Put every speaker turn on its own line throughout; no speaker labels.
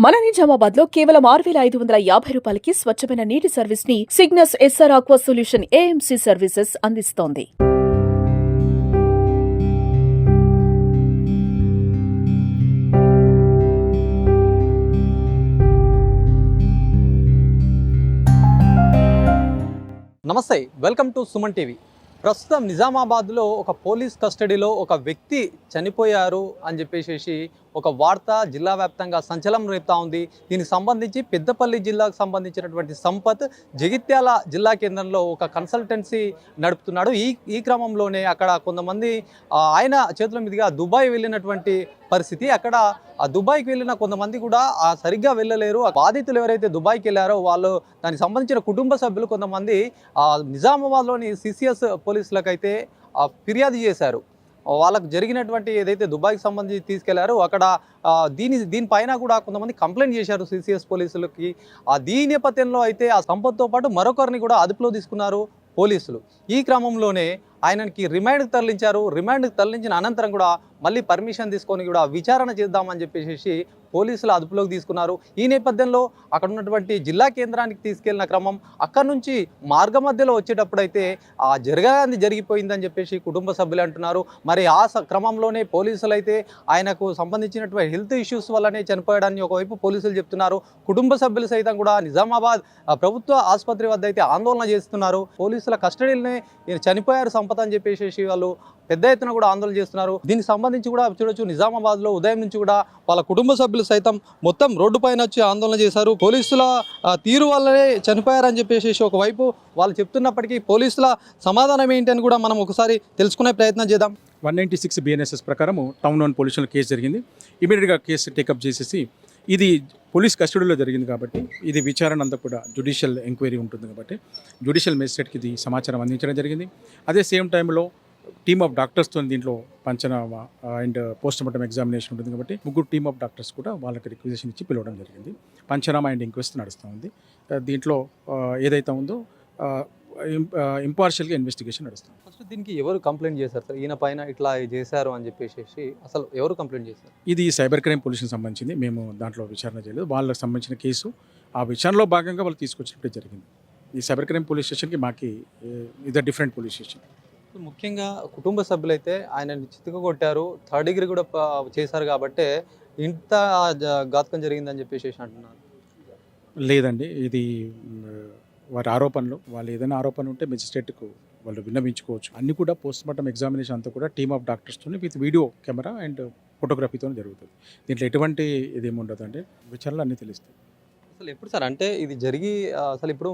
మన నిజామాబాద్ లో కేవలం 6,550 రూపాయలకి స్వచ్ఛమైన నీటి సర్వీస్ ని Cygnus SR aqua solution AMC services అందిస్తోంది.
నమస్తే, వెల్కమ్ టు సుమన్ టీవీ. ప్రస్తుతం నిజామాబాద్లో ఒక పోలీస్ కస్టడీలో ఒక వ్యక్తి చనిపోయారు అని చెప్పేసి ఒక వార్త జిల్లా వ్యాప్తంగా సంచలనం రేపుతా ఉంది. దీనికి సంబంధించి పెద్దపల్లి జిల్లాకు సంబంధించినటువంటి సంపత్ జగిత్యాల జిల్లా కేంద్రంలో ఒక కన్సల్టెన్సీ నడుపుతున్నాడు. ఈ క్రమంలోనే అక్కడ కొంతమంది ఆయన చేతుల మీదుగా దుబాయ్ వెళ్ళినటువంటి పరిస్థితి. అక్కడ ఆ దుబాయ్కి వెళ్ళిన కొంతమంది కూడా సరిగ్గా వెళ్ళలేరు. ఆ బాధితులు ఎవరైతే దుబాయ్కి వెళ్ళారో వాళ్ళు దానికి సంబంధించిన కుటుంబ సభ్యులు కొంతమంది నిజామాబాద్లోని సిసిఎస్ పోలీసులకైతే ఫిర్యాదు చేశారు. వాళ్ళకు జరిగినటువంటి ఏదైతే దుబాయ్కి సంబంధించి తీసుకెళ్లారో అక్కడ దీనిపైన కూడా కొంతమంది కంప్లైంట్ చేశారు సిసిఎస్ పోలీసులకి. దీని నేపథ్యంలో అయితే ఆ సంపత్తో పాటు మరొకరిని కూడా అదుపులో తీసుకున్నారు పోలీసులు. ఈ క్రమంలోనే ఆయనకి రిమాండ్కి తరలించారు. రిమాండ్కి తరలించిన అనంతరం కూడా మళ్ళీ పర్మిషన్ తీసుకొని కూడా విచారణ చేద్దామని చెప్పేసి పోలీసులు అదుపులోకి తీసుకున్నారు. ఈ నేపథ్యంలో అక్కడ ఉన్నటువంటి జిల్లా కేంద్రానికి తీసుకెళ్లిన క్రమం, అక్కడి నుంచి మార్గ మధ్యలో వచ్చేటప్పుడైతే జరిగిపోయిందని చెప్పేసి కుటుంబ సభ్యులు అంటున్నారు. మరి ఆ క్రమంలోనే పోలీసులు అయితే ఆయనకు సంబంధించినటువంటి హెల్త్ ఇష్యూస్ వల్లనే చనిపోయాడని ఒకవైపు పోలీసులు చెప్తున్నారు. కుటుంబ సభ్యులు సైతం కూడా నిజామాబాద్ ప్రభుత్వ ఆసుపత్రి వద్ద అయితే ఆందోళన చేస్తున్నారు. పోలీసుల కస్టడీలోనే చనిపోయారు సంపత్ అని చెప్పేసి వాళ్ళు పెద్ద ఎత్తున కూడా ఆందోళన చేస్తున్నారు. దీనికి సంబంధించి కూడా చూడొచ్చు, నిజామాబాద్లో ఉదయం నుంచి కూడా వాళ్ళ కుటుంబ సభ్యులు సైతం మొత్తం రోడ్డు పైన వచ్చి ఆందోళన చేశారు. పోలీసుల తీరు వల్లనే చనిపోయారని చెప్పేసి ఒకవైపు వాళ్ళు చెప్తున్నప్పటికీ పోలీసుల సమాధానం ఏంటని కూడా మనం ఒకసారి తెలుసుకునే ప్రయత్నం చేద్దాం.
196 BNSS ప్రకారము టౌన్ 1 పోలీసుల కేసు జరిగింది. ఇమీడియట్గా కేసు టేకప్ చేసేసి ఇది పోలీస్ కస్టడీలో జరిగింది కాబట్టి ఇది విచారణ అంతా కూడా జ్యుడిషియల్ ఎంక్వైరీ ఉంటుంది కాబట్టి జ్యుడిషియల్ మేజిస్ట్రేట్కి ఇది సమాచారం అందించడం జరిగింది. అదే సేమ్ టైంలో టీమ్ ఆఫ్ డాక్టర్స్తో దీంట్లో పంచనామా అండ్ పోస్ట్ మార్టం ఎగ్జామినేషన్ ఉంటుంది కాబట్టి ముగ్గురు టీమ్ ఆఫ్ డాక్టర్స్ కూడా వాళ్ళకి రిక్వెజిషన్ ఇచ్చి పిలవడం జరిగింది. పంచనామా అండ్ ఇంక్వెస్ట్ నడుస్తూ ఉంది. దీంట్లో ఏదైతే ఉందో ఇంపార్షియల్గా ఇన్వెస్టిగేషన్ నడుస్తుంది.
ఫస్ట్ దీనికి ఎవరు కంప్లైంట్ చేశారు సార్? ఈయన పైన ఇట్లా చేశారు అని చెప్పేసి అసలు ఎవరు కంప్లైంట్ చేశారు?
ఇది సైబర్ క్రైమ్ పోలీసుకి సంబంధించింది. మేము దాంట్లో విచారణ చేయలేదు. వాళ్ళకి సంబంధించిన కేసు ఆ విచారణలో భాగంగా వాళ్ళు తీసుకొచ్చినట్టే జరిగింది. ఈ సైబర్ క్రైమ్ పోలీస్ స్టేషన్కి మాకి ఇది డిఫరెంట్ పోలీస్ స్టేషన్.
ముఖ్యంగా కుటుంబ సభ్యులైతే ఆయన చితకగొట్టారు, 3rd డిగ్రీ కూడా చేశారు కాబట్టి ఇంత ఘాతకం జరిగిందని చెప్పేసి అంటున్నారు.
లేదండి, ఇది వారి ఆరోపణలు. వాళ్ళు ఏదైనా ఆరోపణ ఉంటే మెజిస్ట్రేట్కు వాళ్ళు విన్నవించుకోవచ్చు. అన్నీ కూడా పోస్ట్ మార్టం ఎగ్జామినేషన్ అంతా కూడా టీమ్ ఆఫ్ డాక్టర్స్తో విత్ వీడియో కెమెరా అండ్ ఫోటోగ్రఫీతో జరుగుతుంది. దీంట్లో ఎటువంటి ఇదేమి ఉండదు, అంటే విచారణలు అన్నీ తెలుస్తాయి.
అసలు ఎప్పుడు సార్ అంటే ఇది జరిగి అసలు ఇప్పుడు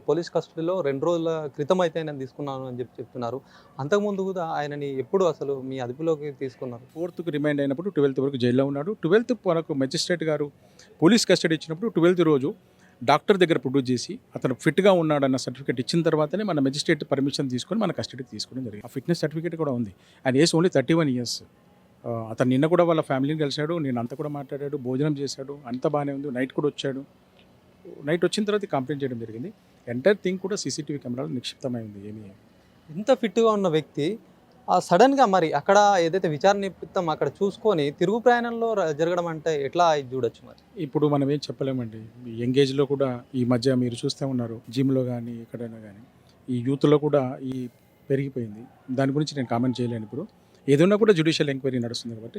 పోలీస్ కస్టడీలో 2 రోజుల క్రితం అయితే ఆయన తీసుకున్నాను అని చెప్తున్నారు. అంతకుముందు కూడా ఆయనని ఎప్పుడు అసలు మీ అదుపులోకి తీసుకున్నారు?
4th రిమైండ్ అయినప్పుడు 12th వరకు జైల్లో ఉన్నాడు. 12th మనకు మెజిస్ట్రేట్ గారు పోలీస్ కస్టడీ ఇచ్చినప్పుడు 12th రోజు డాక్టర్ దగ్గర ప్రొడ్యూస్ చేసి అతను ఫిట్గా ఉన్నాడన్న సర్టిఫికేట్ ఇచ్చిన తర్వాతనే మన మెజిస్ట్రేట్ పర్మిషన్ తీసుకొని మన కస్టడీకి తీసుకోవడం జరిగింది. ఆ ఫిట్నెస్ సర్టిఫికేట్ కూడా ఉంది. And age only 31 years. అతను నిన్న కూడా వాళ్ళ ఫ్యామిలీని కలిశాడు, నేను అంతా కూడా మాట్లాడాడు, భోజనం చేశాడు, అంతా బాగానే ఉంది. నైట్ కూడా వచ్చాడు. నైట్ వచ్చిన తర్వాత కంప్లైంట్ చేయడం జరిగింది. ఎంటైర్ థింగ్ కూడా సీసీటీవీ కెమెరాలో నిక్షిప్తమై ఉంది. ఏమీ
ఇంత ఫిట్గా ఉన్న వ్యక్తి సడన్గా మరి అక్కడ ఏదైతే విచారణ నిమిత్తం అక్కడ చూసుకొని తిరుగు ప్రయాణంలో జరగడం అంటే ఎట్లా చూడొచ్చు? మరి
ఇప్పుడు మనం ఏం చెప్పలేమండి. యంగేజ్లో కూడా ఈ మధ్య మీరు చూస్తూ ఉన్నారు, జిమ్లో కానీ ఎక్కడైనా కానీ ఈ యూత్లో కూడా ఈ పెరిగిపోయింది. దాని గురించి నేను కామెంట్ చేయలేను. ఇప్పుడు ఏదైనా కూడా జ్యుడిషియల్ ఎంక్వైరీ నడుస్తుంది కాబట్టి